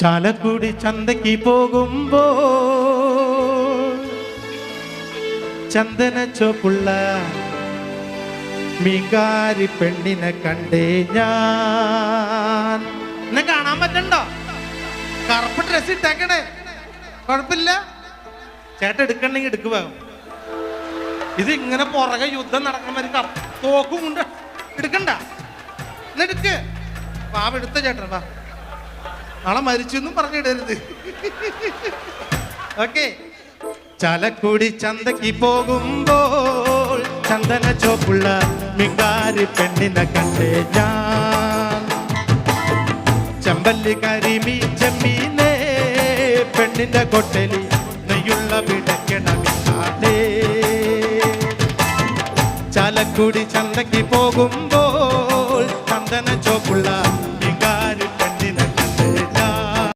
ചാലക്കുടി ചന്തയ്ക്ക് പോകുമ്പോ ചന്ദന ചോപ്പുള്ള മീൻകാരി പെണ്ണിനെ കണ്ടേ ഞാൻ. എന്നെ കാണാൻ പറ്റണ്ടോ? കറുപ്പ് ഡ്രസ് ഇട്ടേക്കണേ, കുഴപ്പമില്ല. ചേട്ടൻ എടുക്കണ്ടെങ്കിൽ എടുക്കുക. ഇത് ഇങ്ങനെ പുറകെ യുദ്ധം നടക്കണ തോക്കും കൊണ്ട് എടുക്കണ്ട, എന്നെടുക്ക്. വാവ് എടുത്ത ചേട്ടൻ വാ, നാളെ മരിച്ചെന്നും പറഞ്ഞിടരുത്. ഓക്കെ. ചാലക്കുടി ചന്തയ്ക്ക് പോകുമ്പോൾ ചന്ദന ചോപ്പുള്ള മീൻകാരി പെണ്ണിനെ കണ്ടേ ഞാൻ. ചെമ്പല്ലി കരിമീൻ ചെമ്മീനേ പെണ്ണിന്റെ കൊട്ടലി നെയ്യുള്ള പിടയ്ക്കണ മീനാടേ. ചാലക്കുടി ചന്തയ്ക്ക് പോകുമ്പോൾ